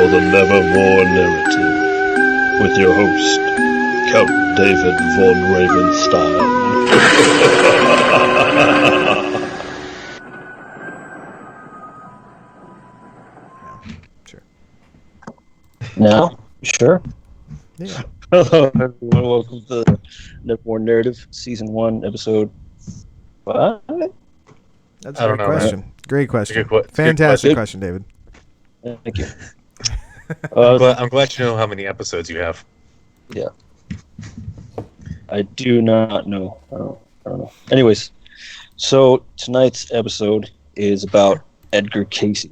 for the Nevermore narrative with your host, Count David von Ravenstein. Sure. Now? Sure. Yeah. Hello, everyone. Welcome to the Nevermore Narrative, Season 1, Episode 5. That's a great question. Man. Great question. Good Fantastic question. question, David. Thank you. I'm glad you know how many episodes you have. Yeah. I do not know. I don't know. Anyways, so tonight's episode is about Edgar Cayce,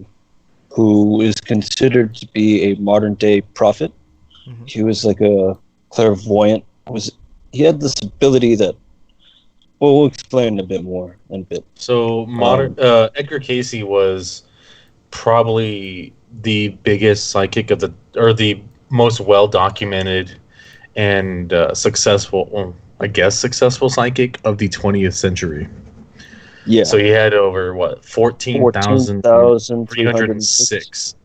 who is considered to be a modern-day prophet. Mm-hmm. He was like a clairvoyant. He had this ability that, well, we'll explain a bit more in a bit. So Edgar Cayce was probably the biggest psychic the most well documented and successful psychic of the 20th century. Yeah. So he had over 14,306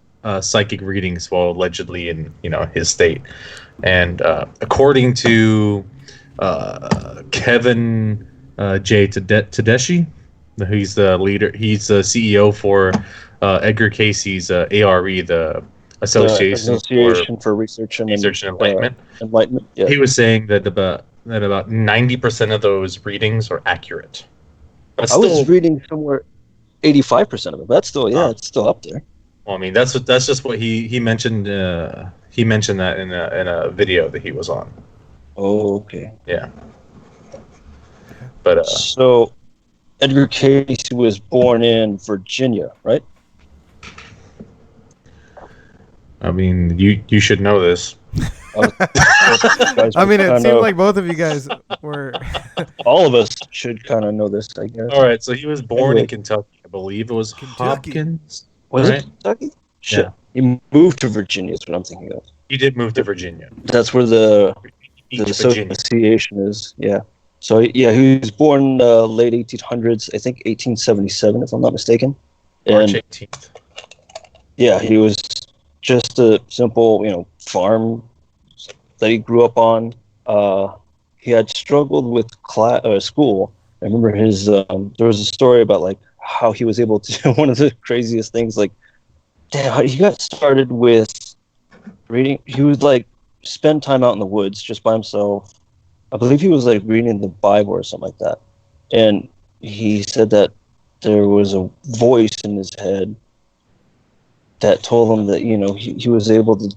psychic readings, allegedly in his state, and according to Kevin J. Tedeschi, he's the leader. He's the CEO for Edgar Cayce's ARE, the Association for Research and Enlightenment. Enlightenment. Yeah. He was saying that about 90% of those readings are accurate. I was reading somewhere 85% of it. But that's still, it's still up there. Well, I mean, that's just what he mentioned. He mentioned that in a video that he was on. Oh, okay. Yeah. But so Edgar Cayce was born in Virginia, right? I mean, you should know this. I mean, it seemed like both of you guys were. All of us should kind of know this, I guess. All right, so he was born in Kentucky. I believe it was Kentucky. Hopkins. Was right? it Kentucky? Shit. Yeah. He moved to Virginia is what I'm thinking of. He did move to Virginia. That's where the Virginia. association is, yeah. So, yeah, he was born late 1800s, I think 1877, if I'm not mistaken. March 18th. Yeah, he was just a simple, farm that he grew up on. He had struggled with school. I remember his. There was a story about like how he was able to do one of the craziest things. Like, damn, he got started with reading. He would like spend time out in the woods just by himself. I believe he was like reading the Bible or something like that, and he said that there was a voice in his head that told him that he was able to,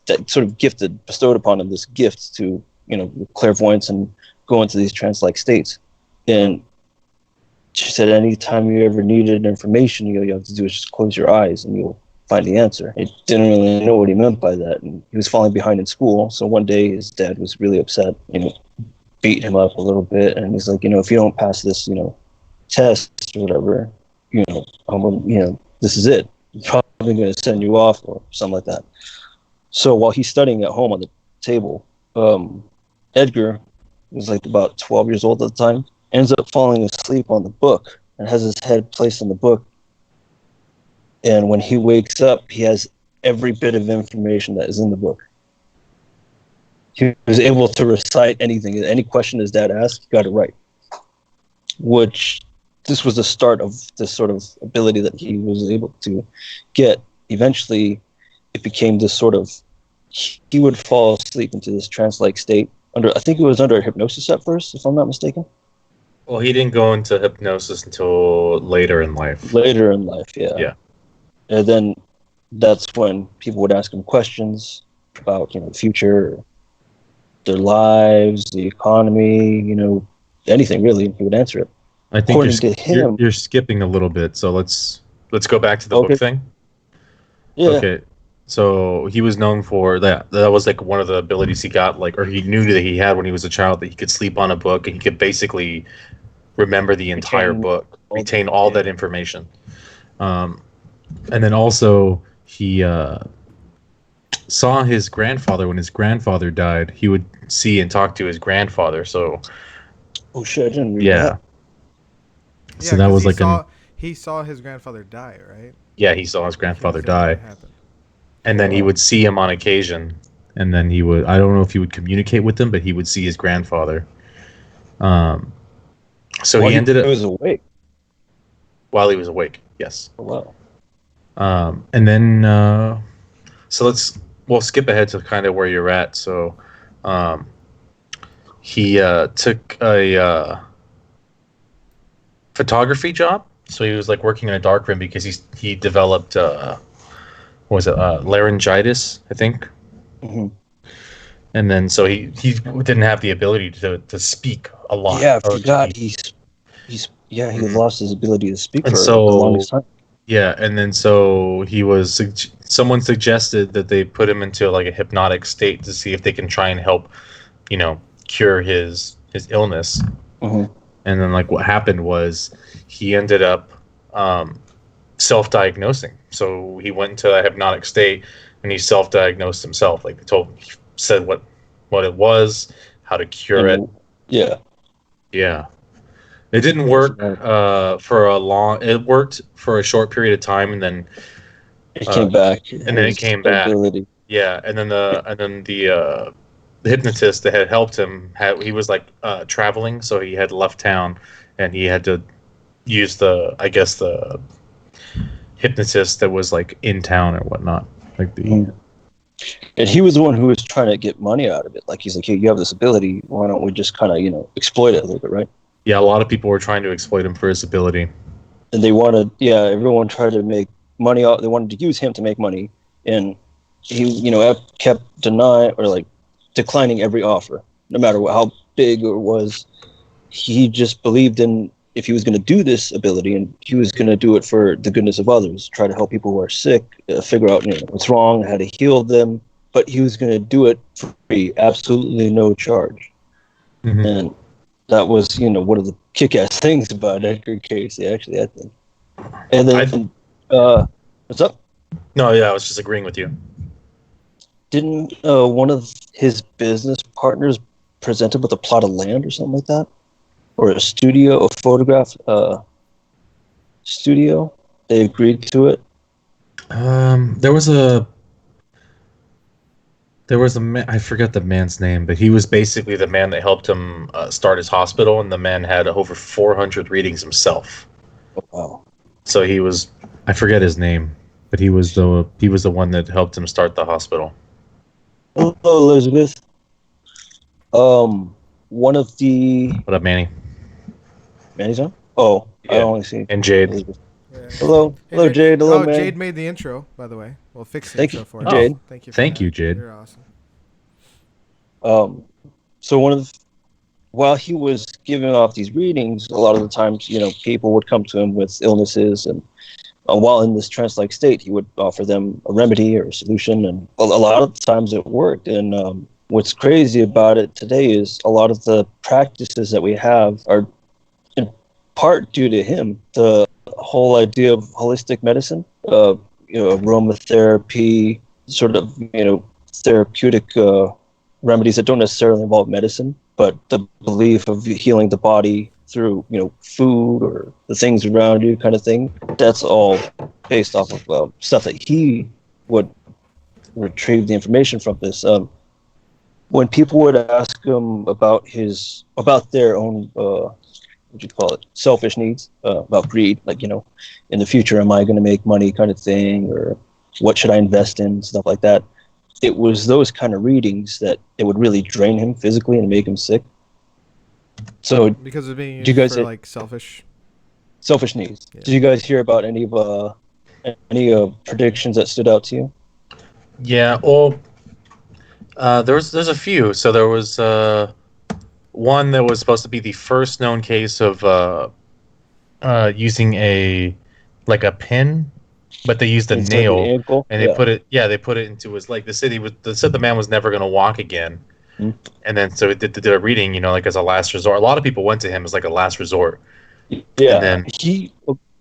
that sort of bestowed upon him this gift to clairvoyance and go into these trance-like states. And she said anytime you ever needed information, you have to do is just close your eyes and you'll find the answer. He didn't really know what he meant by that, and he was falling behind in school. So one day his dad was really upset, beat him up a little bit, and he's like, if you don't pass this test or whatever, this is it. I'm probably going to send you off or something like that. So while he's studying at home on the table, Edgar was like about 12 years old at the time, ends up falling asleep on the book and has his head placed on the book. And when he wakes up, he has every bit of information that is in the book. He was able to recite anything. Any question his dad asked, he got it right. Which, this was the start of this sort of ability that he was able to get. Eventually, it became this sort of, he would fall asleep into this trance-like state. I think it was under hypnosis at first, if I'm not mistaken. Well, he didn't go into hypnosis until later in life. Later in life, yeah. Yeah. And then that's when people would ask him questions about, the future, their lives, the economy, anything really. He would answer it. I think According you're skipping a little bit, so let's go back to the book thing. Yeah. Okay. So he was known for that. That was like one of the abilities he got, or he knew that he had when he was a child, that he could sleep on a book and he could basically remember the entire book, retain all that information. And then also he saw his grandfather when his grandfather died. He would see and talk to his grandfather. So. Oh shit! I didn't read that. So that was he saw his grandfather die, right? Yeah, he saw his grandfather die. and then he would see him on occasion, and then he would, I don't know if he would communicate with him, but he would see his grandfather. So While he ended up, was awake. while he was awake, yes. Oh, wow. And then, so we'll skip ahead to kind of where you're at. So he took a photography job. So he was like working in a darkroom because he developed what was it, laryngitis, I think. Mm-hmm. And then so he didn't have the ability to speak a lot. Yeah, I forgot. He lost his ability to speak for the longest time. Yeah, and then so he was. Someone suggested that they put him into like a hypnotic state to see if they can try and help, cure his illness. Mm-hmm. And then like what happened was he ended up self-diagnosing. So he went into a hypnotic state and he self-diagnosed himself. Like he said what it was, how to cure it. Yeah. Yeah. It didn't work for a long. It worked for a short period of time, and then it came back. And then it came back. Yeah, and then the hypnotist that had helped him he was like traveling, so he had left town, and he had to use the hypnotist that was like in town or whatnot, like the. Mm-hmm. And he was the one who was trying to get money out of it. Like he's like, hey, you have this ability. Why don't we just kind of exploit it a little bit, right? Yeah, a lot of people were trying to exploit him for his ability. And they wanted, everyone tried to make money out. They wanted to use him to make money. And he, kept declining every offer, no matter how big it was. He just believed in if he was going to do this ability and he was going to do it for the goodness of others, try to help people who are sick, figure out what's wrong, how to heal them. But he was going to do it for free, absolutely no charge. Mm-hmm. And that was, one of the kick-ass things about Edgar Cayce, actually, I think. And then, what's up? No, yeah, I was just agreeing with you. Didn't one of his business partners present him with a plot of land or something like that? Or a photograph studio? They agreed to it? There was a man, I forget the man's name, but he was basically the man that helped him start his hospital, and the man had over 400 readings himself. Oh, wow. So he was, I forget his name, but he was the one that helped him start the hospital. Hello, Elizabeth. One of the... What up, Manny? Manny's on? Oh, yeah. I only see... And Jade. Yeah. Hello, Jade. Hello, Manny. Jade made the intro, by the way. We'll fix the intro for her. Jade. Thank you, Jade. You're awesome. So while he was giving off these readings, a lot of the times, people would come to him with illnesses, and while in this trance-like state, he would offer them a remedy or a solution, and a lot of the times it worked. And what's crazy about it today is a lot of the practices that we have are in part due to him. The whole idea of holistic medicine, aromatherapy, sort of, therapeutic remedies that don't necessarily involve medicine, but the belief of healing the body through, food or the things around you kind of thing. That's all based off of stuff that he would retrieve the information from this. When people would ask him about their own, selfish needs, about greed, like, in the future, am I going to make money kind of thing, or what should I invest in, stuff like that. It was those kind of readings that it would really drain him physically and make him sick. So because of being used for like selfish needs. Yeah. Did you guys hear about any predictions that stood out to you? Yeah, well, there's a few. So there was one that was supposed to be the first known case of using a pin, but they used a nail and they put it into his leg. They said the man was never going to walk again. Mm-hmm. And then so it did a reading, as a last resort. A lot of people went to him as like a last resort. Yeah, and then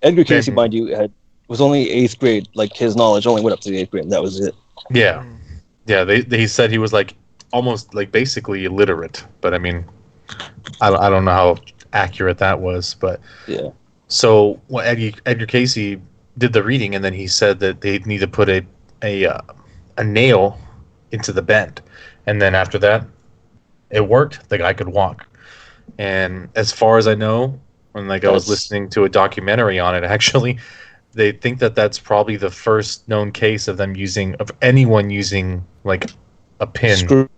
Edgar Cayce, mind you, was only 8th grade. Like his knowledge only went up to the 8th grade, and that was it. Yeah, yeah. He said he was like almost like basically illiterate, but I mean, I don't know how accurate that was, but yeah. So Edgar Cayce did the reading, and then he said that they need to put a a nail into the bend, and then after that, it worked. The guy could walk. And as far as I know, when I was listening to a documentary on it, actually, they think that that's probably the first known case of anyone using like a pin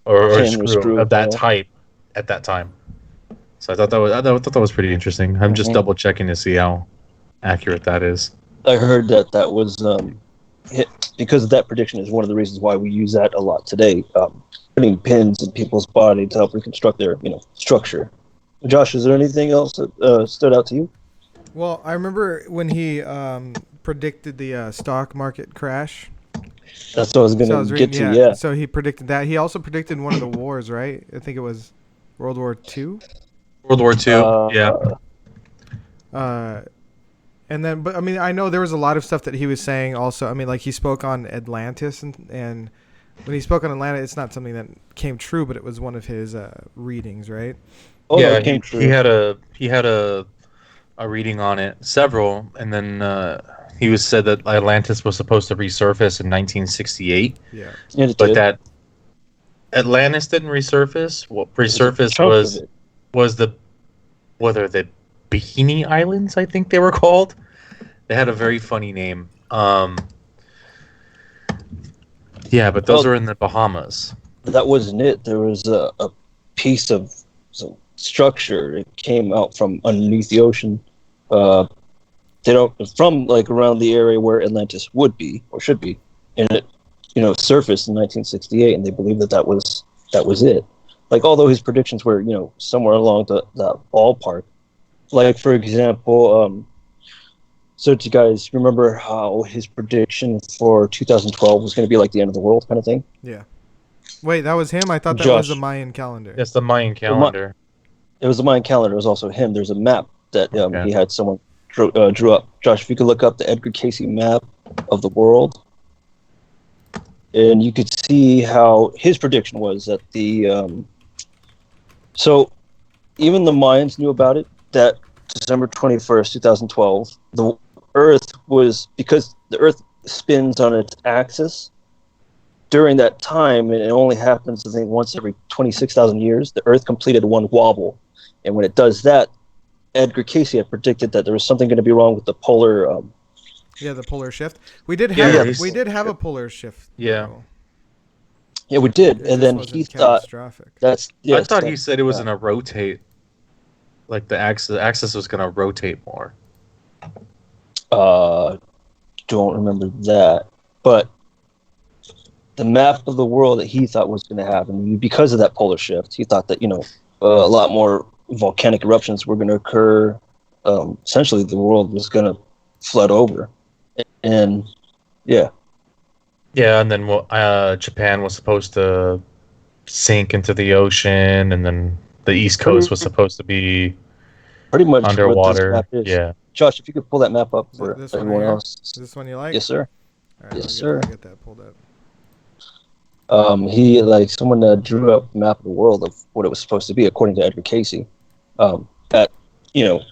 or a screw of that type at that time. So I thought that was pretty interesting. I'm just double checking to see how accurate that is. I heard that was because of that prediction is one of the reasons why we use that a lot today. Putting pins in people's body to help reconstruct their structure. Josh, is there anything else that stood out to you? Well, I remember when he predicted the stock market crash. That's what I was going to get to. Yeah. So he predicted that. He also predicted one of the wars, right? I think it was World War II. World War II. Yeah. And then, but I mean, I know there was a lot of stuff that he was saying. Also, I mean, like he spoke on Atlantis, and when he spoke on Atlantis, it's not something that came true, but it was one of his readings, right? Oh, yeah, it came true. He had a reading on it, several, and then he said that Atlantis was supposed to resurface in 1968. Yeah, but that Atlantis didn't resurface. What resurfaced was the Bikini Islands, I think they were called. They had a very funny name. Yeah, but those are in the Bahamas. That wasn't it. There was a piece of some structure. It came out from underneath the ocean. From like around the area where Atlantis would be or should be, and it surfaced in 1968, and they believe that was it. Like, although his predictions were somewhere along the ballpark. Like, for example, so do you guys remember how his prediction for 2012 was going to be like the end of the world kind of thing? Yeah. Wait, that was him? I thought that was the Mayan calendar. That's the Mayan calendar. It was the Mayan calendar. It was also him. There's a map that he had someone drew up. Josh, if you could look up the Edgar Cayce map of the world, and you could see how his prediction was that so even the Mayans knew about it, that December 21st, 2012, the Earth was, because the Earth spins on its axis, during that time, and it only happens, I think, once every 26,000 years, the Earth completed one wobble. And when it does that, Edgar Cayce had predicted that there was something going to be wrong with the polar... the polar shift. We did have a polar shift. Yeah. Though. Yeah, we did. And then he thought... I thought he said it was going to rotate. Like the axis was going to rotate more. Don't remember that. But the map of the world that he thought was going to happen, because of that polar shift, he thought that, a lot more volcanic eruptions were going to occur. Essentially, the world was going to flood over. And, yeah. Yeah, and then Japan was supposed to sink into the ocean, and then the East Coast was supposed to be pretty much underwater. What this map is. Yeah. Josh, if you could pull that map up for everyone else. Is this one you like? Yes, sir. Right, yes, sir. Get that pulled up. Someone drew up a map of the world of what it was supposed to be, according to Edgar Cayce, during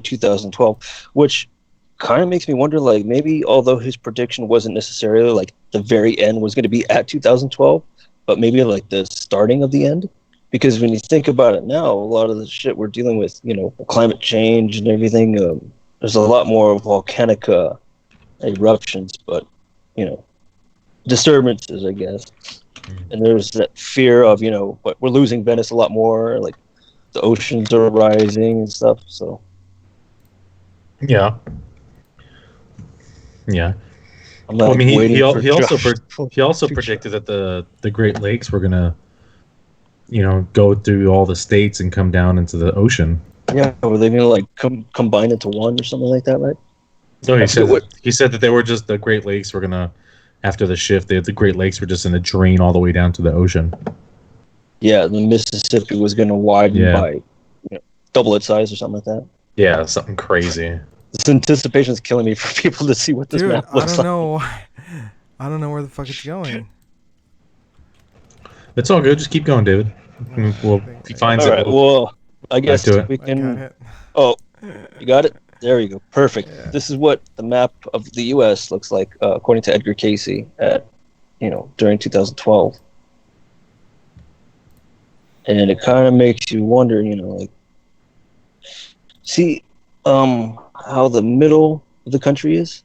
2012, which kind of makes me wonder, like, maybe although his prediction wasn't necessarily like the very end was going to be at 2012, but maybe like the starting of the end. Because when you think about it now, a lot of the shit we're dealing with, climate change and everything, there's a lot more volcanic eruptions, but, disturbances, I guess. And there's that fear of, we're losing Venice a lot more, like the oceans are rising and stuff, so. Yeah. Yeah. He also predicted that the Great Lakes were going to, go through all the states and come down into the ocean. Yeah, were they going to combine into one or something like that, right? No, he said that they were just, the Great Lakes were going to, after the shift, the Great Lakes were just going to drain all the way down to the ocean. Yeah, the Mississippi was going to widen by double its size or something like that. Yeah, something crazy. This anticipation is killing me for people to see what this map looks like. I don't know where the fuck it's going. It's all good. Just keep going, David. Well, if he finds it. All right. Well, I guess we can. Oh, you got it. There you go. Perfect. Yeah. This is what the map of the U.S. looks like, according to Edgar Cayce during 2012. And it kind of makes you wonder, like, see, how the middle of the country is.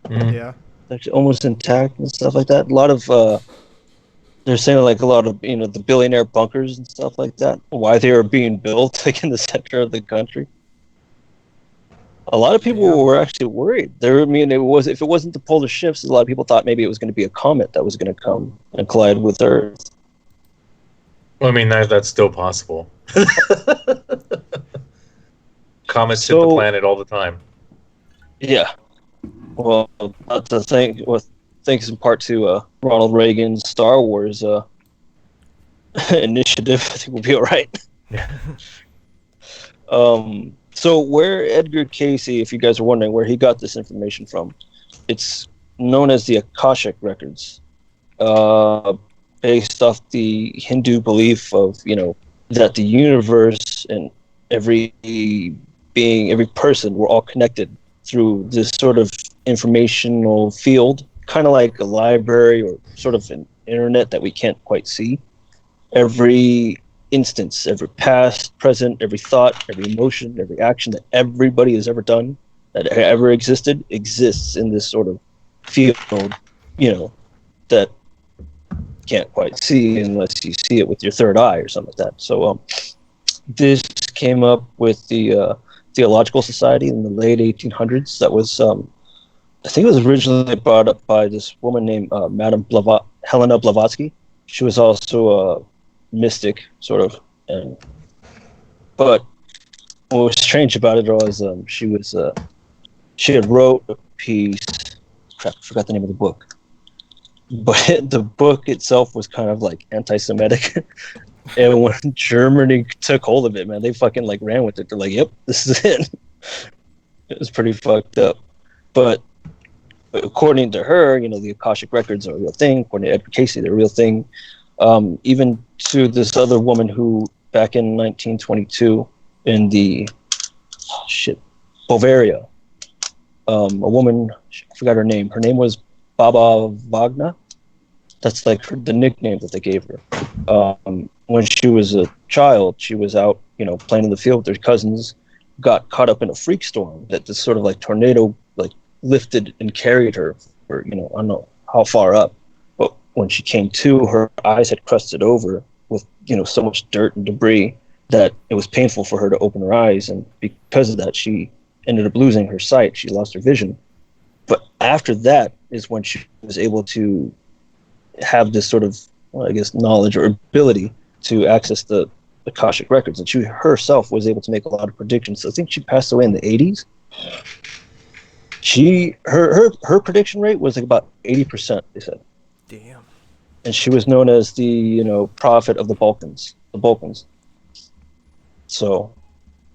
Mhm. Yeah. Actually almost intact and stuff like that. A lot of they're saying like a lot of the billionaire bunkers and stuff like that. Why they are being built like in the center of the country. A lot of people were actually worried. If it wasn't the polar shifts, a lot of people thought maybe it was going to be a comet that was going to come and collide with Earth. Well, I mean, that's still possible. Comets hit the planet all the time. Yeah. Well, that's the thing. Well, thanks in part to Ronald Reagan's Star Wars initiative, I think we'll be all right. Yeah. So where Edgar Cayce, if you guys are wondering where he got this information from, it's known as the Akashic records, based off the Hindu belief of that the universe and every being, every person, we're all connected through this sort of informational field, kind of like a library or sort of an internet that we can't quite see. Every instance, every past, present, every thought, every emotion, every action that everybody has ever done, that ever existed, exists in this sort of field, that you can't quite see unless you see it with your third eye or something like that. So this came up with the Theological Society in the late 1800s. That was, I think it was originally brought up by this woman named Madame Helena Blavatsky. She was also a mystic, sort of. But what was strange about it was she had wrote a piece. Crap, I forgot the name of the book. But the book itself was kind of like anti-Semitic. And when Germany took hold of it, man, they fucking like ran with it. They're like, "Yep, this is it." It was pretty fucked up. But according to her, the Akashic records are a real thing. According to Edgar Cayce, they're a real thing. Even to this other woman who, back in 1922, in the Bavaria, a woman, I forgot her name. Her name was Baba Wagner. That's like the nickname that they gave her. When she was a child, she was out, playing in the field with her cousins, got caught up in a freak storm that this sort of like tornado like lifted and carried her for, I don't know how far up. But when she came to, her eyes had crusted over with, so much dirt and debris that it was painful for her to open her eyes. And because of that, she ended up losing her sight. She lost her vision. But after that is when she was able to have this sort of, knowledge or ability to access the Akashic records. And she herself was able to make a lot of predictions. So I think she passed away in the 80s. Her prediction rate was like about 80%, they said. Damn. And she was known as the, prophet of the Balkans. So,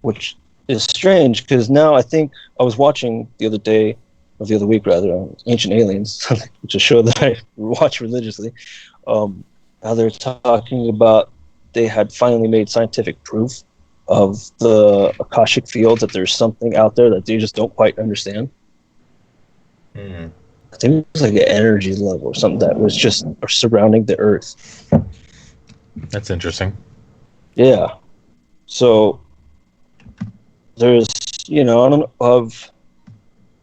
which is strange because now I think I was watching the other week rather, Ancient Aliens, which is a show that I watch religiously. How they're talking about they had finally made scientific proof of the Akashic field, that there's something out there that they just don't quite understand. I think it was like an energy level or something that was just surrounding the Earth. That's interesting. Yeah. So there's, I don't know,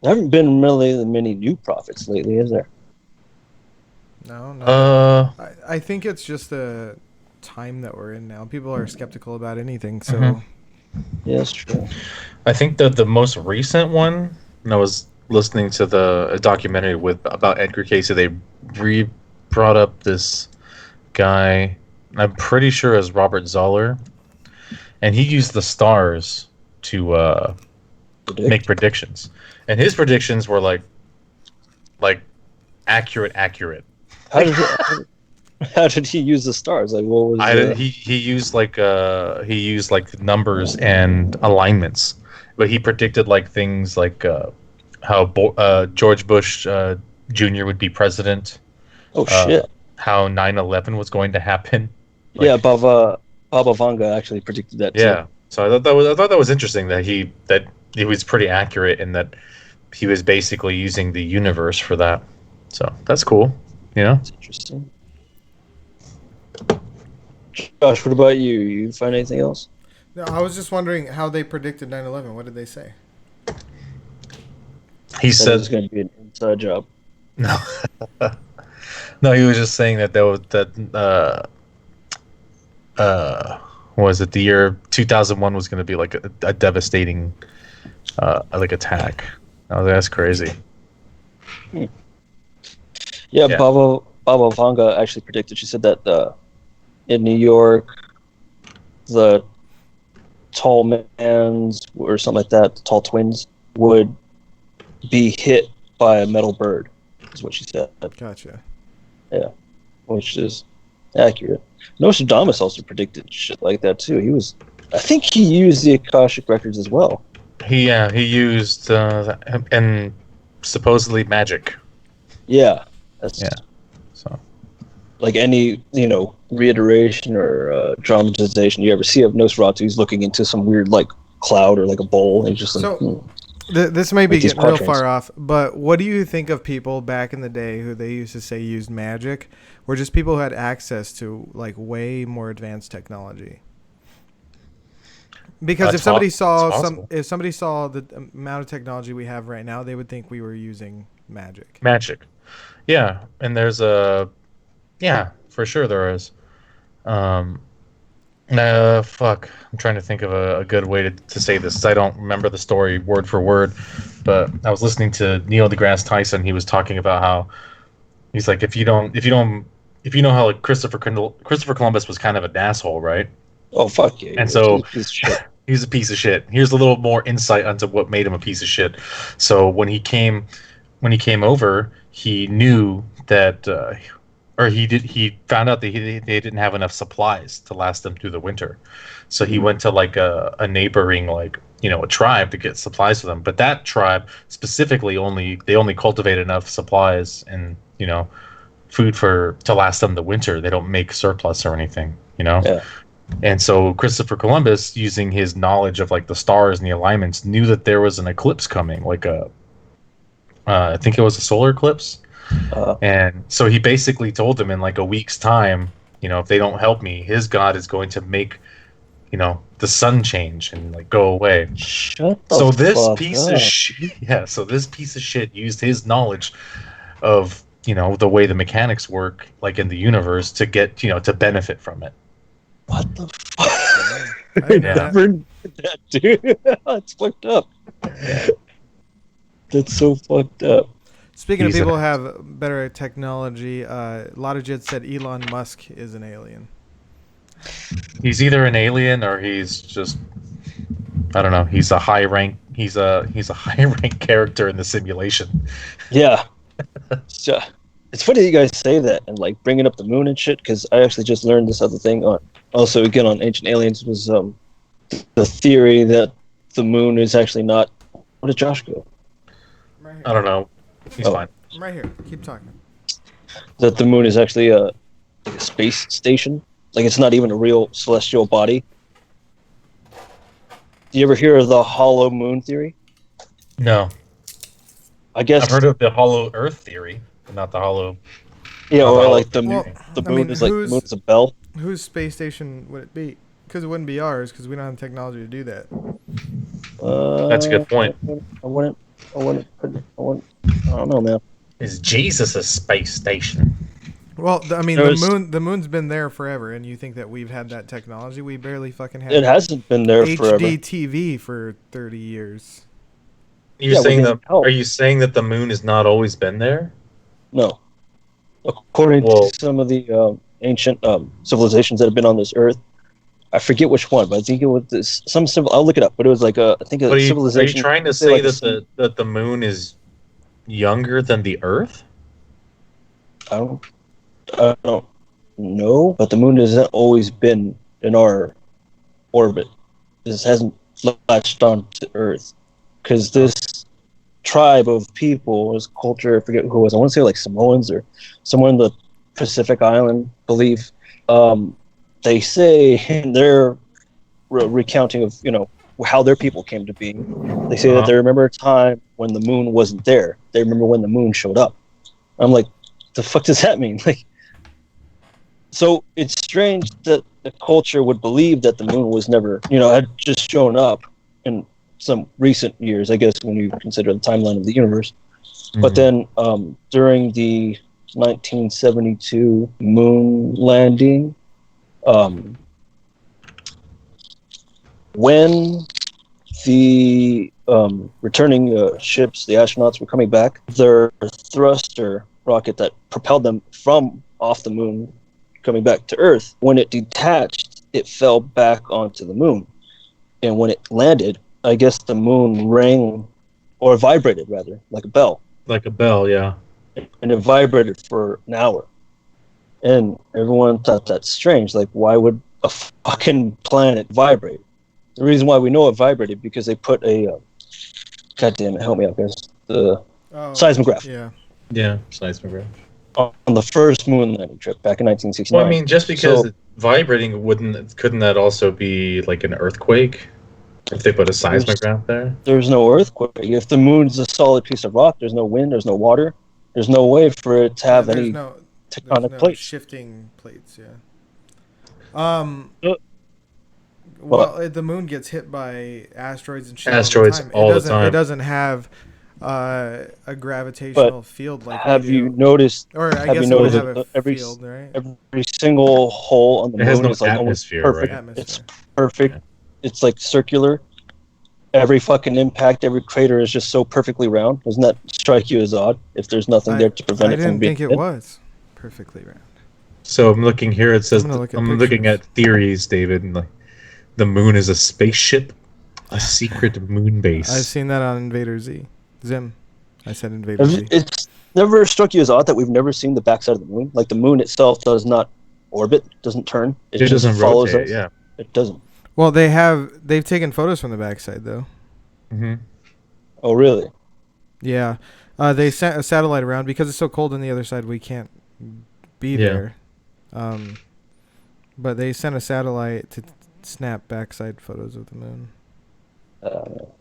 there haven't been really many new prophets lately, is there? No. I think it's just the time that we're in now. People are skeptical about anything, so. Yeah, that's true. I think that the most recent one, and I was listening to a documentary about Edgar Cayce, they brought up this guy, I'm pretty sure is Robert Zoller, and he used the stars to make predictions. And his predictions were like accurate. How did he use the stars? Like, what was he used like numbers and alignments, but he predicted like things like how George Bush Jr. would be president. Oh shit! How 9/11 was going to happen. Yeah, Baba Vanga actually predicted that too. Yeah, so I thought that was interesting that it was pretty accurate in that he was basically using the universe for that. So that's cool. You know, It's interesting. Josh, what about you? You find anything else? No, I was just wondering how they predicted 9/11. What did they say? he Said it was said going to be an inside job. no. No, he was just saying that there was that. What was it? The year 2001 was going to be like a devastating, like attack. Oh, that's crazy. Yeah, Yeah. Baba Vanga actually predicted. She said that in New York, the tall mans or something like that, the tall twins, would be hit by a metal bird. Is what she said. Gotcha. Yeah, which is accurate. Nostradamus also predicted shit like that too. I think he used the Akashic records as well. He used and supposedly magic. Yeah, that's Yeah. So like any reiteration or dramatization you ever see of Nosferatu. He's looking into some weird like cloud or like a bowl, and he's just like, So- This may be Like these getting real quatrains. far off, but what do you think of people back in the day who they used to say used magic, or just people who had access to like way more advanced technology? Because if somebody saw possible. if somebody saw the amount of technology we have right now, they would think we were using magic. magic. Yeah, and there's for sure there is. Fuck. I'm trying to think of a good way to say this. I don't remember the story word for word, but I was listening to Neil deGrasse Tyson. He was talking about how he's like, if you know how like Christopher Columbus was kind of an asshole, right? oh fuck yeah, And so he's a piece of shit. he's a piece of shit. Here's a little more insight onto what made him a piece of shit. So when he came over, he knew that, he found out that they didn't have enough supplies to last them through the winter. So he went to like a neighboring a tribe to get supplies for them. But that tribe specifically only cultivate enough supplies and food to last them the winter. They don't make surplus or anything. Yeah. And so Christopher Columbus, using his knowledge of like the stars and the alignments, knew that there was an eclipse coming, like I think it was a solar eclipse. And so he basically told them in like a week's time, if they don't help me, his God is going to make, the sun change and like go away. Shut the So this fuck piece up. of shit, so this piece of shit used his knowledge of, the way the mechanics work, like in the universe, to get, to benefit from it. What the fuck? I didn't know that. Never knew that, dude. It's fucked up. That's so fucked up. Speaking of He's people an who have better technology, a lot of Jits said Elon Musk is an alien. He's either an alien or he's just, I don't know. He's a high rank. He's a high rank character in the simulation. Yeah. So, it's funny that you guys say that and like bringing up the moon and shit, because I actually just learned this other thing on Ancient Aliens was the theory that the moon is actually not. Where did Josh go? I'm right here. I don't know. He's Oh. fine. I'm right here. Keep talking. That the moon is actually like a space station. Like it's not even a real celestial body. Do you ever hear of the hollow moon theory? No, I guess. I've heard of the hollow Earth theory, but not the hollow. Yeah, not or hollow like the Well, moon I mean, is like the who's- moon is a bell. Whose space station would it be? Because it wouldn't be ours, because we don't have the technology to do that. That's a good point. I wouldn't. I don't know, man. Is Jesus a space station? Well, I mean, There's- the moon's been there forever, and you think that we've had that technology? We barely fucking had It hasn't been there HD forever. TV for 30 years. You're Yeah, saying we're that? getting help. Are you saying that the moon has not always been there? No. According Well- to some of the ancient civilizations that have been on this earth, I forget which one, but I think it was some civil. I'll look it up. But it was like I think a But are you civilization. trying to say say like that the moon is younger than the Earth? I don't know, but the moon hasn't always been in our orbit. This hasn't latched on to Earth because this tribe of people, this culture, I forget who it was. I want to say like Samoans or somewhere in the Pacific Island belief. They say in their recounting of how their people came to be. They say that they remember a time when the moon wasn't there. They remember when the moon showed up. I'm like, the fuck does that mean? Like, so it's strange that the culture would believe that the moon was never, had just shown up in some recent years, I guess, when you consider the timeline of the universe. Mm-hmm. But then during the 1972 moon landing, when the returning ships, the astronauts, were coming back, their thruster rocket that propelled them from off the moon coming back to Earth, when it detached, it fell back onto the moon. And when it landed, I guess the moon rang, or vibrated rather, like a bell. Like a bell, yeah. And it vibrated for an hour. And everyone thought that's strange. Like, why would a fucking planet vibrate? The reason why we know it vibrated because they put a, God damn it, help me out, guys. The seismograph. Yeah, seismograph. On the first moon landing trip back in 1969. Well, I mean, just because it's vibrating, couldn't that also be like an earthquake? If they put a seismograph there? There's no earthquake. If the moon's a solid piece of rock, there's no wind, there's no water. There's no way for it to have any tectonic plates. Shifting plates, yeah. Well, the moon gets hit by asteroids and shit all the time. It doesn't have a gravitational field like have you noticed? Or I guess it would have a field, right? Every single hole on the moon is like almost perfect. Right? It's perfect. Yeah. It's like circular. Every fucking impact, every crater is just so perfectly round. Doesn't that strike you as odd? If there's nothing there to prevent it from being I didn't think it was perfectly round. So I'm looking here. It says I'm looking at theories, David, and like the moon is a spaceship, a secret moon base. I've seen that on Invader Zim. I said Invader Z. It's never struck you as odd that we've never seen the backside of the moon. Like the moon itself does not orbit, doesn't turn. It just doesn't follows rotate. us. Yeah, it doesn't. Well, they've taken photos from the backside though. Mm-hmm. Oh, really? Yeah. They sent a satellite around because it's so cold on the other side. We can't be there. But they sent a satellite to snap backside photos of the moon.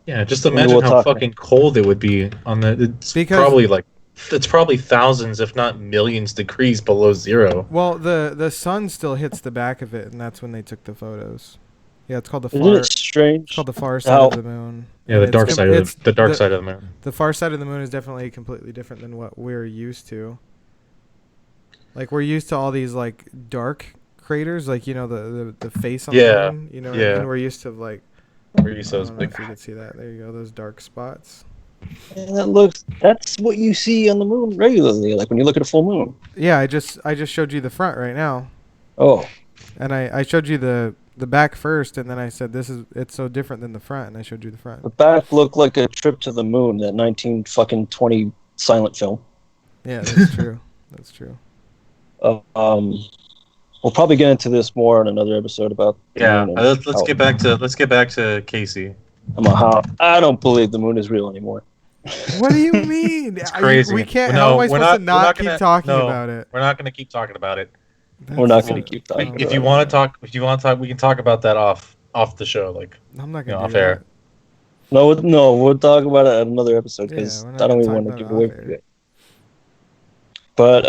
Yeah, just imagine how fucking cold it would be on the. It's probably thousands, if not millions, degrees below zero. Well, the sun still hits the back of it, and that's when they took the photos. Yeah, it's called the far. Isn't it strange? It's called the far side of the moon. Yeah, the dark side of the moon. The far side of the moon is definitely completely different than what we're used to. Like we're used to all these like dark craters, like the face on the moon. And we're used to like. We're used to those big. If you can see that, there you go, those dark spots. And that's what you see on the moon regularly, like when you look at a full moon. Yeah, I just showed you the front right now. Oh. And I showed you the back first, and then I said it's so different than the front, and I showed you the front. The back looked like a trip to the moon, that 1920 silent film. Yeah, that's true. That's true. We'll probably get into this more on another episode about. Let's get back to Cayce. I don't believe the moon is real anymore. What do you mean? It's crazy. We can't. How am I supposed to not keep talking about it? We're not going to keep talking about it. We're not going to keep talking. If you want to talk, we can talk about that off the show, like I'm not going to off air. No, we'll talk about it at another episode because I don't even want to give away it. But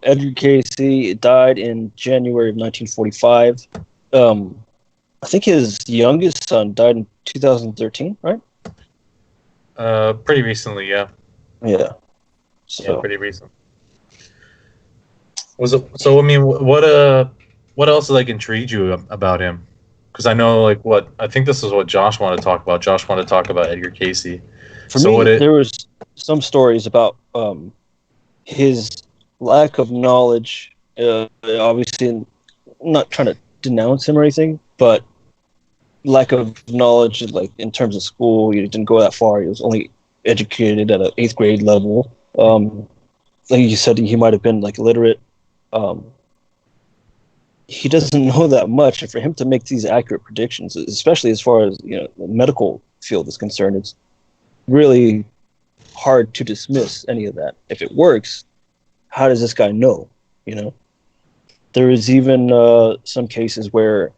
Edgar Cayce died in January of 1945. I think his youngest son died in 2013, right? Pretty recently, yeah. Yeah. So. Yeah, pretty recent. Was it? So I mean, what else intrigued you about him? Because I know I think this is what Josh wanted to talk about. Josh wanted to talk about Edgar Cayce. For me, there was some stories about his lack of knowledge. Obviously, I'm not trying to denounce him or anything, but lack of knowledge, like in terms of school, he didn't go that far. He was only educated at an 8th grade level. Like you said, he might have been illiterate. He doesn't know that much, and for him to make these accurate predictions, especially as far as the medical field is concerned, it's really hard to dismiss any of that. If it works, how does this guy know? There is even some cases where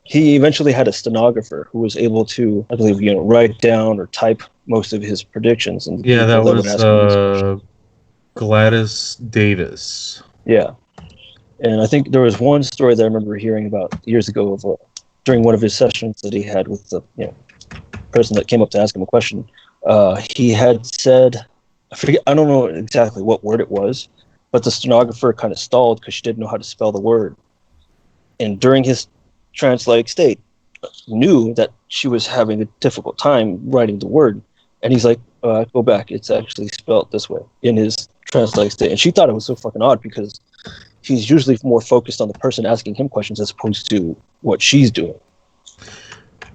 he eventually had a stenographer who was able to, I believe, write down or type most of his predictions. And Yeah, that would was ask him these questions. Gladys Davis. Yeah. And I think there was one story that I remember hearing about years ago of during one of his sessions that he had with the person that came up to ask him a question. He had said, I forget, I don't know exactly what word it was, but the stenographer kind of stalled because she didn't know how to spell the word. And during his trance-like state, knew that she was having a difficult time writing the word. And he's like, go back. It's actually spelled this way in his trance-like state. And she thought it was so fucking odd because he's usually more focused on the person asking him questions as opposed to what she's doing.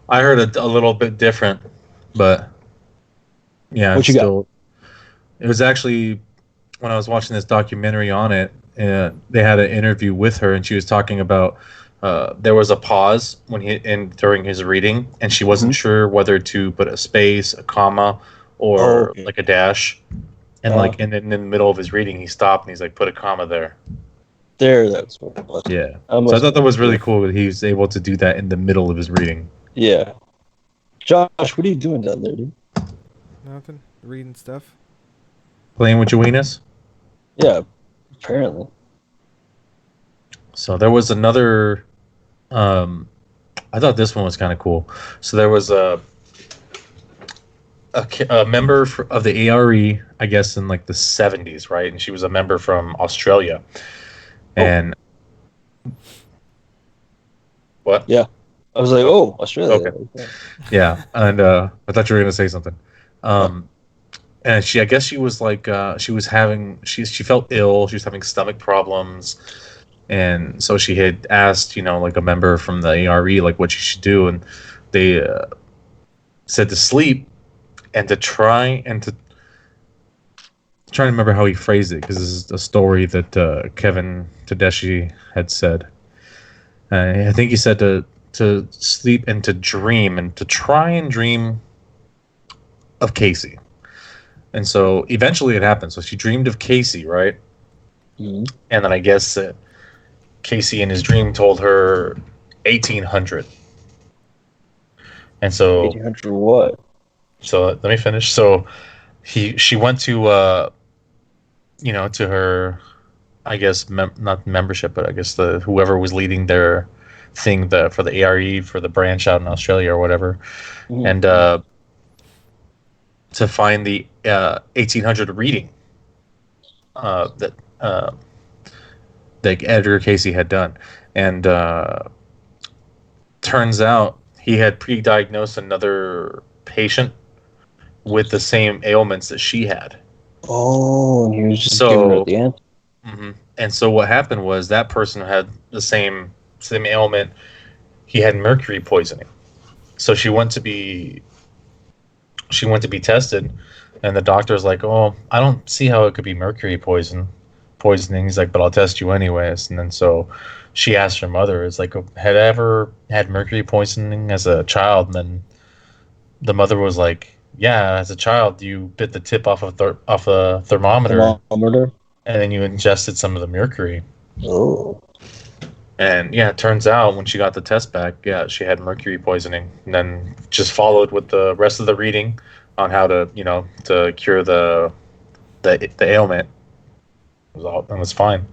I heard it a little bit different, but yeah, what you got? It was actually when I was watching this documentary on it, they had an interview with her, and she was talking about there was a pause during his reading, and she wasn't sure whether to put a space, a comma, or like a dash. And like in the middle of his reading, he stopped and he's like, "Put a comma there." That's what it was. Yeah. So I thought that was really cool that he was able to do that in the middle of his reading. Yeah. Josh, what are you doing down there, dude? Nothing. Reading stuff. Playing with Joanus? Yeah, apparently. So there was another. I thought this one was kind of cool. So there was a member of the ARE, I guess, in like the 70s, right? And she was a member from Australia. And what? Yeah, I was like, "Oh, Australia." Okay. Yeah, and I thought you were gonna say something. And I guess she was like, she felt ill. She was having stomach problems, and so she had asked, like a member from the ARE, like what she should do, and they said to sleep and to try to remember how he phrased it, because this is a story that Kevin Tedeschi had said. I think he said to sleep and to dream and to try and dream of Cayce. And so eventually it happened. So she dreamed of Cayce, right? Mm-hmm. And then I guess Cayce in his dream told her 1800. And so 1800 what? So let me finish. So she went to to her, I guess not membership, but I guess whoever was leading their thing for the ARE for the branch out in Australia or whatever, and to find the 1800 reading that Edgar Cayce had done, and turns out he had pre-diagnosed another patient with the same ailments that she had. Oh, and he was just giving her the answer. Mm-hmm. And so what happened was that person had the same ailment. He had mercury poisoning. So she went to be tested, and the doctor's like, "Oh, I don't see how it could be mercury poisoning." He's like, "But I'll test you anyways." And then so she asked her mother, "It's like, had I ever had mercury poisoning as a child?" And then the mother was like, "Yeah, as a child, you bit the tip off a thermometer, and then you ingested some of the mercury." Oh. And yeah, it turns out when she got the test back, yeah, she had mercury poisoning. And then just followed with the rest of the reading on how to, to cure the ailment. It was fine.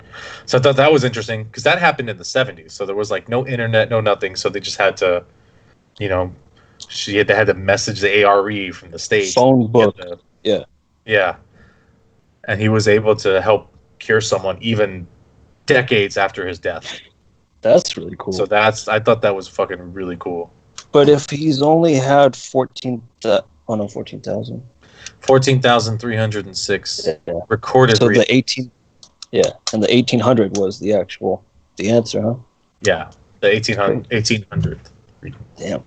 So I thought that was interesting because that happened in the 70s. So there was like no internet, no nothing. So they just had to, they had to message the ARE from the States. Phone book. Yeah. And he was able to help cure someone even decades after his death. That's really cool. So I thought that was fucking really cool. But if he's only had 14,000. 14,306 recorded. So the 18, and the 1800 was the answer, huh? Yeah, the 1800. Damn.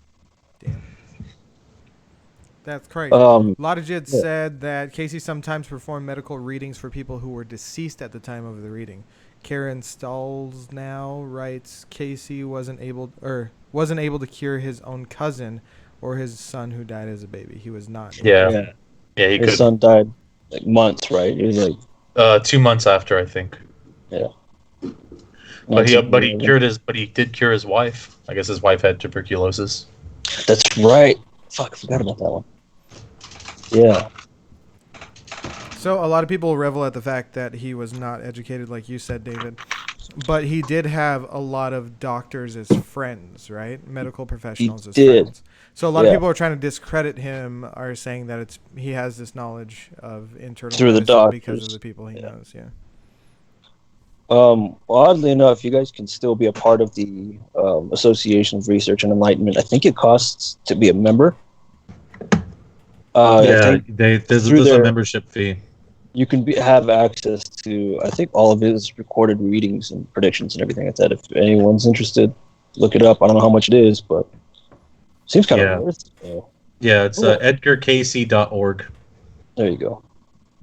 That's crazy. A lot of Jid said that Cayce sometimes performed medical readings for people who were deceased at the time of the reading. Karen Stalls now writes Cayce wasn't able to cure his own cousin or his son who died as a baby. He was not. Yeah. His son died like months, right? He was like 2 months after, I think. Yeah. But he did cure his wife. I guess his wife had tuberculosis. That's right. Fuck, I forgot about that one. Yeah. So a lot of people revel at the fact that he was not educated, like you said, David. But he did have a lot of doctors as friends, right? Medical professionals as friends. So a lot of people are trying to discredit him, are saying that he has this knowledge of internal through the doctors because of the people he knows. Yeah. Oddly enough, you guys can still be a part of the Association of Research and Enlightenment. I think it costs to be a member. There's a membership fee. You can have access to, I think, all of his recorded readings and predictions and everything like that. If anyone's interested, look it up. I don't know how much it is, but it seems kind of worth it. Yeah, it's edgarcayce.org. There you go.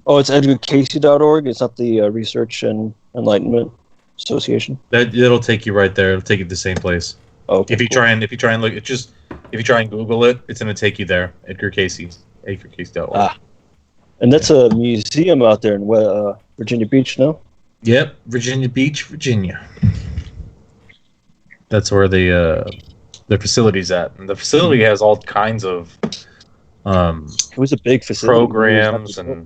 Oh, it's edgarcayce.org. It's not the Research and Enlightenment Association. It'll take you right there. It'll take you to the same place. Okay. If you try and look, if you try and Google it, it's going to take you there. edgarcayce.org. Ah. And that's a museum out there in Virginia Beach, no? Yep, Virginia Beach, Virginia. That's where the facility's at. And the facility has all kinds of it was a big facility. Programs, and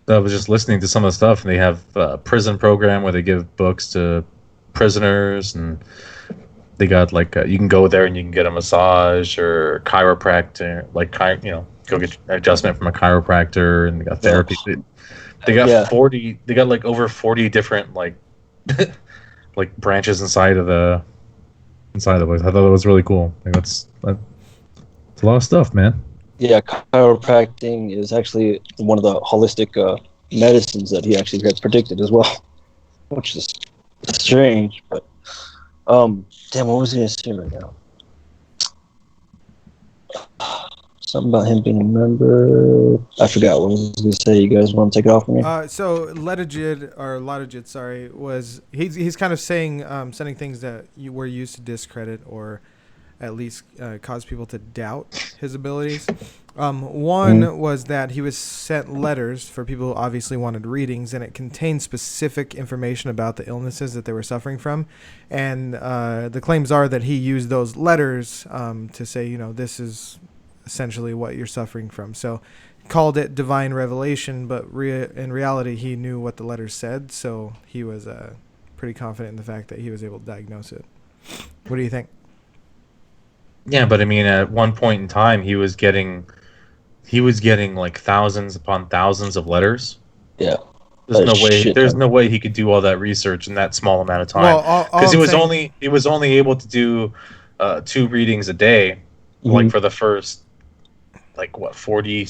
I was just listening to some of the stuff, and they have a prison program where they give books to prisoners, and they got you can go there and you can get a massage or chiropractor, go get an adjustment from a chiropractor, and they got therapy. They got 40. They got over 40 different branches inside of the place. I thought that was really cool. It's a lot of stuff, man. Yeah, chiropractic is actually one of the holistic medicines that he actually had predicted as well, which is strange. But damn, what was he going to say right now? Something about him being a member. I forgot what I was going to say. You guys want to take it off from me? So Latijid, sorry, was he's kind of saying sending things that you were used to discredit or at least cause people to doubt his abilities. One was that he was sent letters for people who obviously wanted readings, and it contained specific information about the illnesses that they were suffering from. And the claims are that he used those letters to say, this is essentially what you're suffering from. So called it divine revelation, but in reality, he knew what the letters said. So he was pretty confident in the fact that he was able to diagnose it. What do you think? Yeah, but I mean, at one point in time, he was getting thousands upon thousands of letters. Yeah, there's no way he could do all that research in that small amount of time. Because he was only able to do 2 readings a day, for the first 40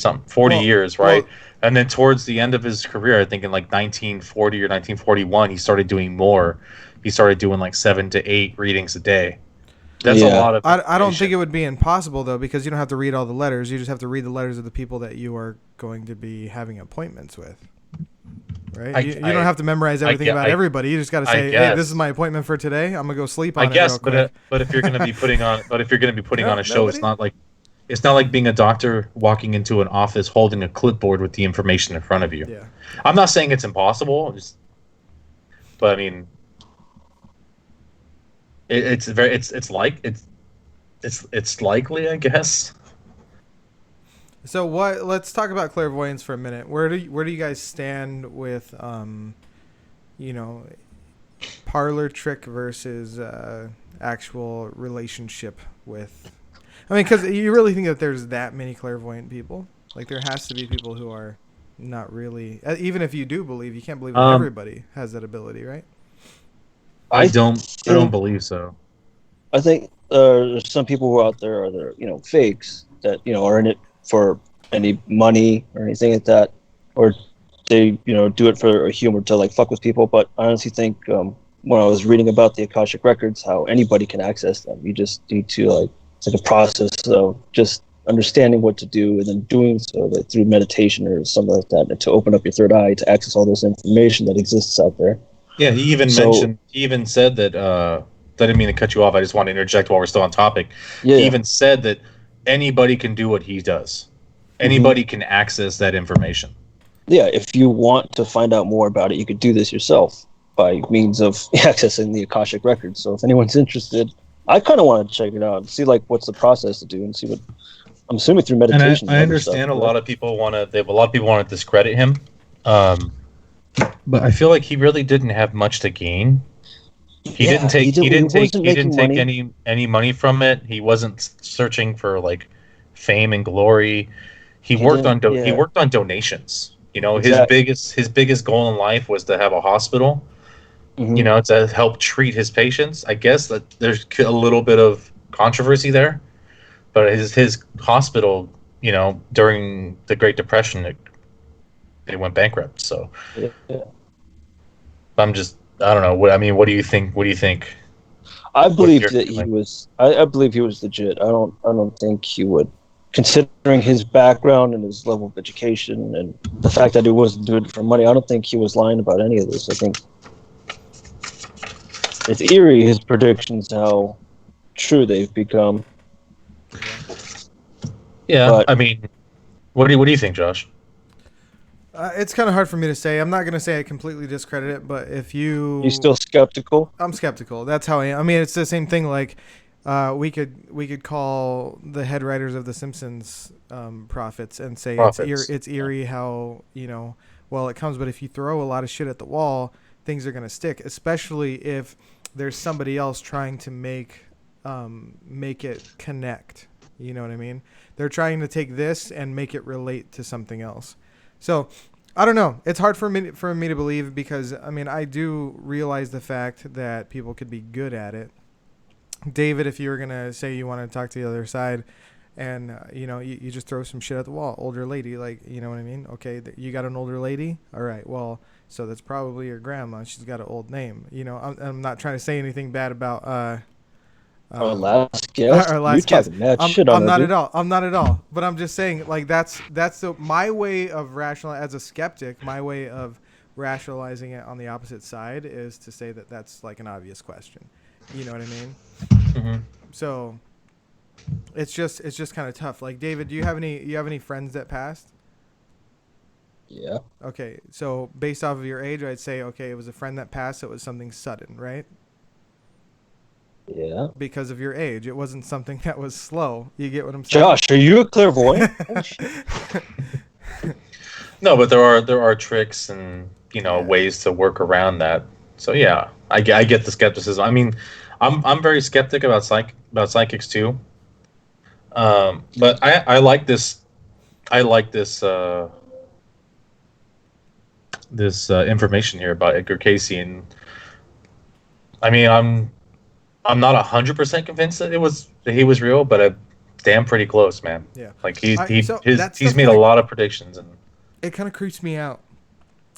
years, right? And then towards the end of his career, I think in 1940 or 1941, he started doing more. He started doing 7 to 8 readings a day. That's a lot of. I don't think it would be impossible though, because you don't have to read all the letters. You just have to read the letters of the people that you are going to be having appointments with, right? You don't have to memorize everything about everybody. You just got to say, "Hey, this is my appointment for today. I'm gonna go sleep on it." I guess, but if you're gonna be putting on, a show, it's not like being a doctor walking into an office holding a clipboard with the information in front of you. Yeah. I'm not saying it's impossible, but I mean. It's likely, I guess. So let's talk about clairvoyance for a minute. Where do you guys stand with parlor trick versus actual relationship with? I mean, because you really think that there's that many clairvoyant people? There has to be people who are not really. Even if you do believe, you can't believe that everybody has that ability, right? I don't believe so. I think there's some people who are out there are fakes that are in it for any money or anything like that, or they do it for humor to fuck with people. But I honestly think when I was reading about the Akashic records, how anybody can access them. You just need to it's like a process of just understanding what to do and then doing so through meditation or something like that, and to open up your third eye to access all this information that exists out there. Yeah, he even said that, I didn't mean to cut you off, I just want to interject while we're still on topic. Yeah. He even said that anybody can do what he does. Anybody can access that information. Yeah, if you want to find out more about it, you could do this yourself. by means of accessing the Akashic records. So if anyone's interested, I kind of want to check it out and see like what's the process to do and see what. I'm assuming through meditation. And I understand a lot of people want to discredit him, but I feel like he really didn't have much to gain. He didn't take any money from it. He wasn't searching for like fame and glory. He worked on donations. You know, exactly. his biggest goal in life was to have a hospital. Mm-hmm. You know, to help treat his patients. I guess that there's a little bit of controversy there, but his hospital, you know, during the Great Depression, it went bankrupt. So, yeah. I don't know. What do you think? What do you think? I believe that he was. I believe he was legit. I don't think he would, considering his background and his level of education and the fact that he wasn't doing it for money. I don't think he was lying about any of this. I think it's eerie, his predictions, how true they've become. Yeah, but, I mean, what do you think, Josh? It's kind of hard for me to say. I'm not going to say I completely discredit it, but if you still skeptical? I'm skeptical. That's how I am. I mean, it's the same thing. Like, we could call the head writers of The Simpsons prophets and say it's eerie how, you know, well, it comes, but if you throw a lot of shit at the wall, things are going to stick, especially if there's somebody else trying to make it connect. You know what I mean? They're trying to take this and make it relate to something else. So I don't know. It's hard for me to believe because, I mean, I do realize the fact that people could be good at it. David, if you were going to say you want to talk to the other side and, you know, you just throw some shit at the wall, older lady, like, you know what I mean? Okay, you got an older lady? All right, well, so that's probably your grandma. She's got an old name. You know, I'm not trying to say anything bad about our last guest. I'm not at all. But I'm just saying, like, that's my way of as a skeptic. My way of rationalizing it on the opposite side is to say that that's like an obvious question. You know what I mean? Mm-hmm. So it's just kind of tough. Like, David, do you have any friends that passed? Yeah. Okay, so based off of your age, I'd say, okay, it was a friend that passed, so it was something sudden, right? Yeah. Because of your age. It wasn't something that was slow. You get what I'm saying? Josh, are you a clairvoyant? No, but there are tricks and, you know, ways to work around that. So yeah, I get the skepticism. I mean, I'm very skeptic about psychics too. But I like this. This information here about Edgar Cayce, and I mean, I'm not 100% convinced that he was real, but I'm damn pretty close, man. Yeah, like he's made a lot of predictions, and it kind of creeps me out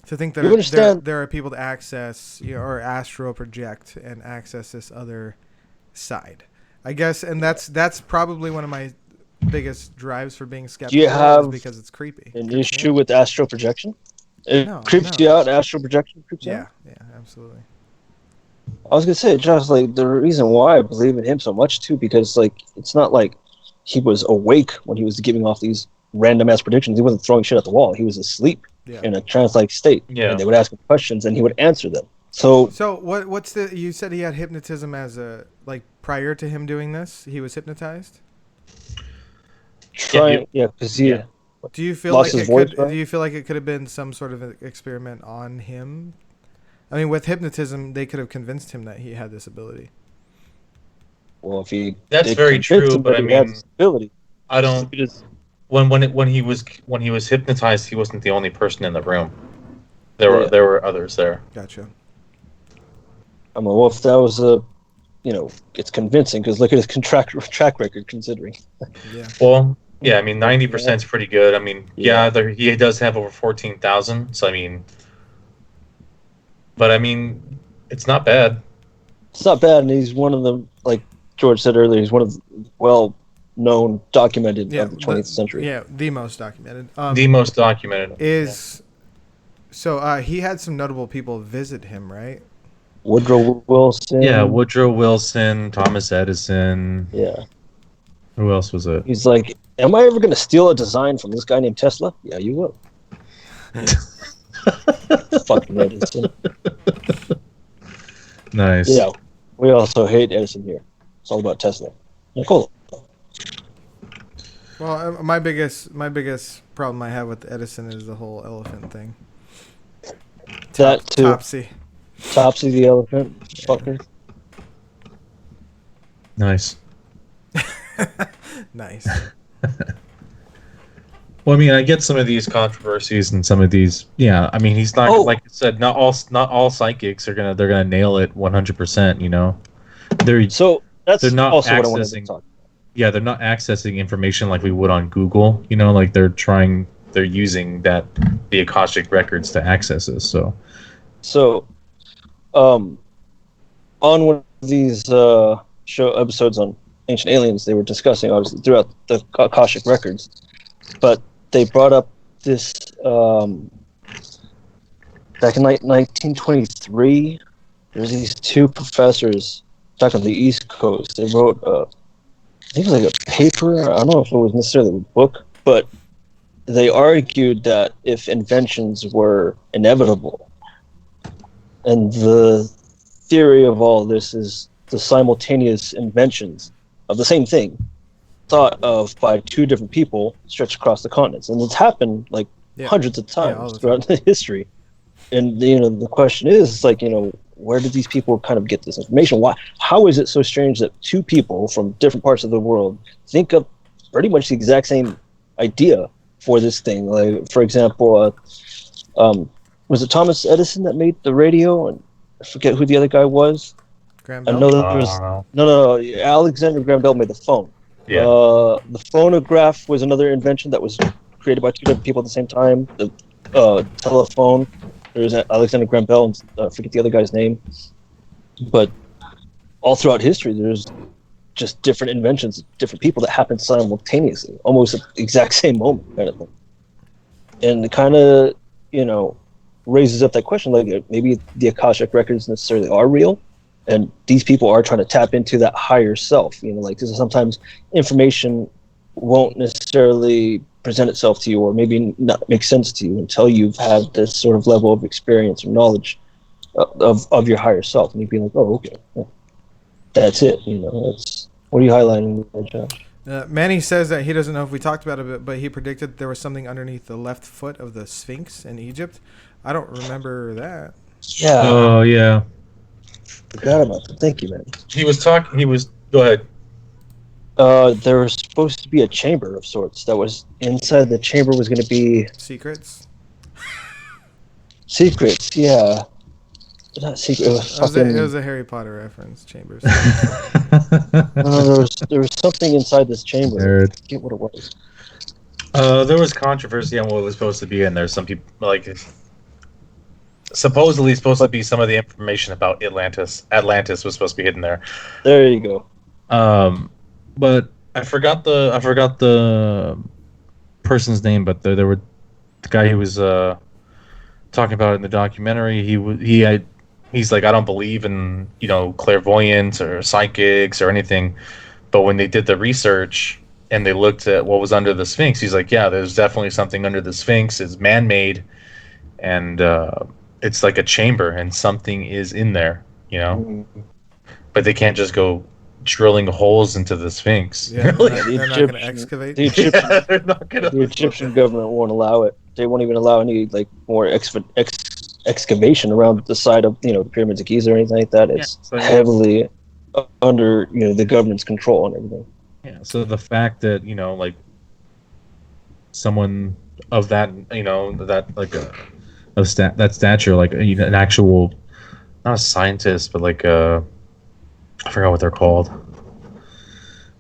to think that there are people to access, you know, or astral project and access this other side, I guess, and that's probably one of my biggest drives for being skeptical. Do you have because it's creepy. An issue with astral projection? It creeps you out. Astral projection creeps you out. Yeah, absolutely. I was gonna say, Josh, like the reason why I believe in him so much too, because like it's not like he was awake when he was giving off these random ass predictions. He wasn't throwing shit at the wall. He was asleep in a trance-like state. Yeah. And they would ask him questions, and he would answer them. So what's you said he had hypnotism as a, like, prior to him doing this, he was hypnotized? Because Do you feel like it could have been some sort of an experiment on him? I mean, with hypnotism, they could have convinced him that he had this ability. Well, that's very true, but I mean, I don't. When he was hypnotized, he wasn't the only person in the room. There were others there. Gotcha. I mean, well, if that was it's convincing because look at his track record, considering. Yeah. Well. Yeah, I mean, 90% is pretty good. I mean, he does have over 14,000. So I mean, but I mean, it's not bad. It's not bad, and he's one of the, like George said earlier, he's one of the well-known, documented of the 20th century. Yeah, the most documented. The most documented So he had some notable people visit him, right? Woodrow Wilson. Yeah, Woodrow Wilson, Thomas Edison. Yeah. Who else was it? He's like, am I ever going to steal a design from this guy named Tesla? Yeah, you will. Fucking Edison. Nice. Yeah, we also hate Edison here. It's all about Tesla. Cool. Well, my biggest problem I have with Edison is the whole elephant thing. That too. Topsy. Topsy the elephant. Fucker. Nice. Nice. Well, I mean, I get some of these controversies and some of these. Yeah, I mean, he's not like I said. Not all psychics are they're gonna nail it 100%. You know, so that's they're not also accessing, what I wanted to talk about. Yeah, they're not accessing information like we would on Google. You know, like they're using the Akashic records to access us. So, on one of these show episodes on ancient aliens, they were discussing obviously throughout the Akashic records, but they brought up this back in 1923. There's these two professors back on the East Coast. They wrote, I think it was like a paper. I don't know if it was necessarily a book, but they argued that if inventions were inevitable, and the theory of all this is the simultaneous inventions of the same thing, thought of by two different people stretched across the continents, and it's happened like hundreds of times throughout the history. And the question is like, where did these people kind of get this information? Why? How is it so strange that two people from different parts of the world think of pretty much the exact same idea for this thing? Like, for example, was it Thomas Edison that made the radio? And I forget who the other guy was. Graham Bell? I know there was no. Alexander Graham Bell made the phone. Yeah. The phonograph was another invention that was created by two different people at the same time. The telephone. There's Alexander Graham Bell, and I forget the other guy's name. But all throughout history, there's just different inventions, different people that happen simultaneously, almost at the exact same moment, kind of thing. And it kind of, raises up that question, like maybe the Akashic records necessarily are real, and these people are trying to tap into that higher self. Like sometimes information won't necessarily present itself to you, or maybe not make sense to you until you've had this sort of level of experience or knowledge of your higher self, and you'd be like, oh, okay, that's it. That's what are you highlighting there, Josh? Manny says that he doesn't know if we talked about it, but he predicted there was something underneath the left foot of the Sphinx in Egypt. I don't remember that. Yeah. Oh, yeah. Forgot about that. Thank you, man. Go ahead. There was supposed to be a chamber of sorts that was inside. The chamber was going to be secrets. Secrets, yeah. Not secret. It was a Harry Potter reference. Chambers. No, there was something inside this chamber. Nerd. I forget what it was. There was controversy on what it was supposed to be in there. Some people supposedly supposed to be some of the information about Atlantis. Atlantis was supposed to be hidden there. There you go. But I forgot the person's name. But there were the guy who was talking about it in the documentary. He's like, I don't believe in clairvoyance or psychics or anything. But when they did the research and they looked at what was under the Sphinx, he's like, yeah, there's definitely something under the Sphinx. It's man-made, and it's like a chamber, and something is in there, But they can't just go drilling holes into the Sphinx. Yeah, they're not going to excavate. The Egyptian government won't allow it. They won't even allow any more excavation around the side of the pyramids of Giza or anything like that. It's heavily under the government's control and everything. Yeah. So the fact that someone of that that stature, like an actual, not a scientist, but like I forgot what they're called.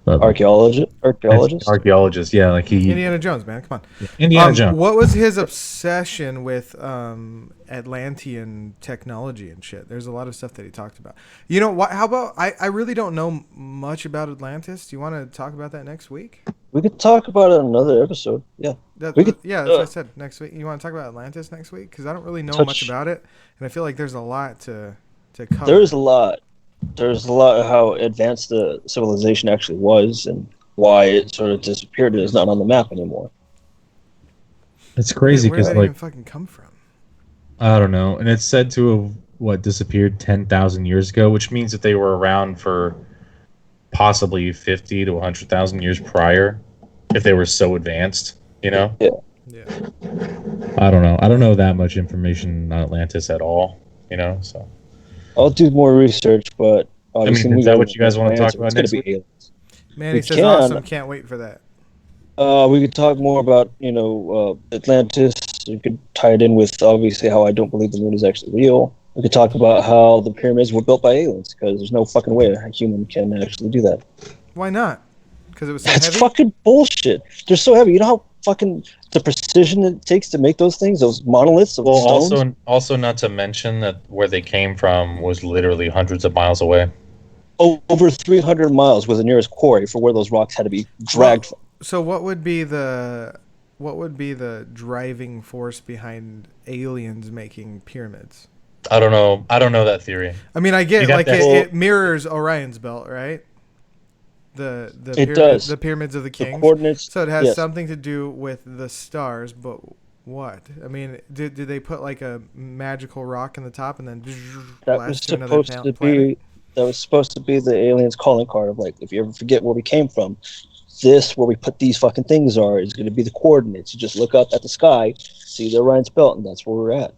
Archaeologist, yeah, like Indiana Jones, man, come on. Yeah, Indiana Jones. What was his obsession with Atlantean technology and shit? There's a lot of stuff that he talked about. You know what? How about I really don't know much about Atlantis. Do you want to talk about that next week? We could talk about it in another episode. Yeah. That's what I said. Next week. You want to talk about Atlantis next week? Because I don't really know much about it, and I feel like there's a lot to cover. There's a lot. There's a lot of how advanced the civilization actually was and why it sort of disappeared and is not on the map anymore. It's crazy because where did that even fucking come from? I don't know, and it's said to disappeared 10,000 years ago, which means that they were around for possibly 50 to 100,000 years prior, if they were so advanced. Yeah. I don't know. I don't know that much information on Atlantis at all. So. I'll do more research, but obviously, is that what you guys want to talk about next week? Aliens. Manny says awesome. Can't wait for that. We could talk more about Atlantis. We could tie it in with obviously how I don't believe the moon is actually real. We could talk about how the pyramids were built by aliens, because there's no fucking way a human can actually do that. Why not? Because it was so That's heavy? fucking bullshit. They're so heavy. You know how fucking the precision it takes to make those things, those monoliths of stones? Also not to mention that where they came from was literally hundreds of miles away. Over 300 miles was the nearest quarry for where those rocks had to be dragged from. So what would be the driving force behind aliens making pyramids? I don't know that theory. I mean, I get like it mirrors Orion's belt, right? The pyramids of the kings. The coordinates, so it has something to do with the stars, but what? I mean, did they put like a magical rock in the top and then blast to another planet? That was supposed to be the aliens' calling card of like, if you ever forget where we came from, this where we put these fucking things is going to be the coordinates. You just look up at the sky, see the Orion's belt, and that's where we're at.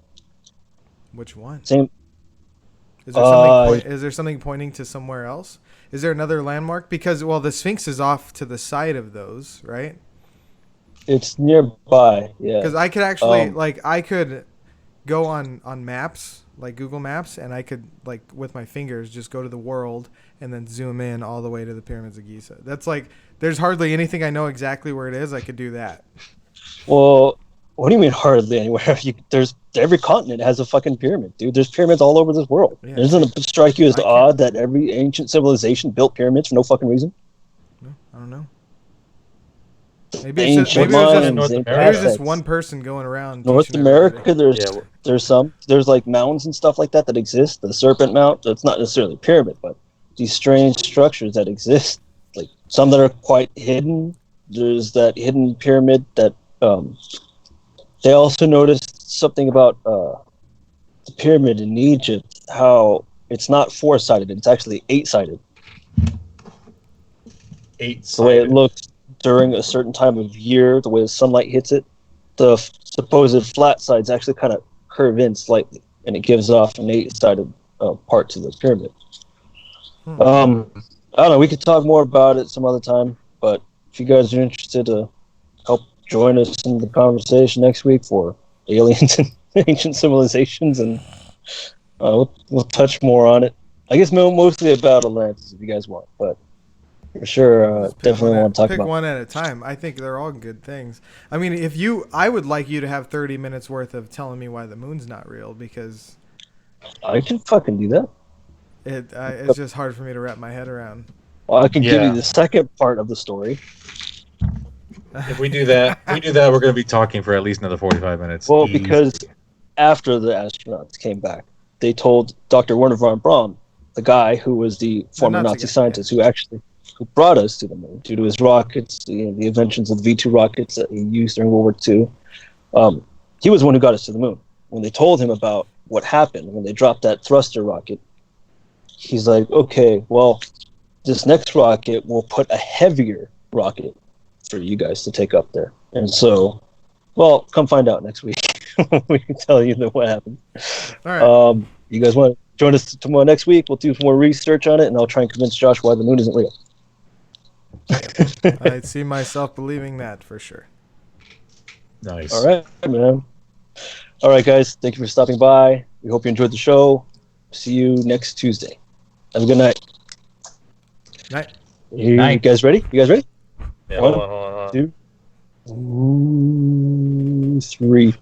Which one? Same. Is there something pointing to somewhere else? Is there another landmark? Because the Sphinx is off to the side of those, right? It's nearby. Yeah. Because I could actually I could go on maps, like Google Maps, and I could like with my fingers just go to the world and then zoom in all the way to the pyramids of Giza. That's like there's hardly anything I know exactly where it is. I could do that. Well, what do you mean hardly anywhere? There's every continent has a fucking pyramid, dude. There's pyramids all over this world. Yeah. Doesn't it strike you as odd that every ancient civilization built pyramids for no fucking reason? No, I don't know. Maybe it's just one person going around. North America, there's like mounds and stuff like that exist. The Serpent Mount, it's not necessarily a pyramid, but these strange structures that exist, like some that are quite hidden. There's that hidden pyramid that they also noticed something about the pyramid in Egypt, how it's not 4-sided, it's actually 8-sided. 8-sided. The way it looks during a certain time of year, the way the sunlight hits it, the supposed flat sides actually kind of curve in slightly, and it gives off an 8-sided part to the pyramid. I don't know, we could talk more about it some other time, but if you guys are interested to help join us in the conversation next week for aliens and ancient civilizations, and we'll touch more on it. I guess mostly about Atlantis if you guys want, but for sure, definitely want to talk about. Pick one at a time. I think they're all good things. I mean, I would like you to have 30 minutes worth of telling me why the moon's not real, because I can fucking do that. It's just hard for me to wrap my head around. Well, I can give you the second part of the story. If we do that, we're going to be talking for at least another 45 minutes. Well, because after the astronauts came back, they told Dr. Werner von Braun, the guy who was the former Nazi scientist who brought us to the moon due to his rockets, the inventions of the V2 rockets that he used during World War II. He was the one who got us to the moon. When they told him about what happened when they dropped that thruster rocket, he's like, okay, well, this next rocket will put a heavier rocket for you guys to take up there. And so, well, come find out next week. We can tell you what happened. All right. You guys want to join us tomorrow next week? We'll do some more research on it, and I'll try and convince Josh why the moon isn't real. I see myself believing that for sure. Nice. All right, man. All right, guys. Thank you for stopping by. We hope you enjoyed the show. See you next Tuesday. Have a good night. Night. You guys ready? Yeah, One, hold on. 2, 3.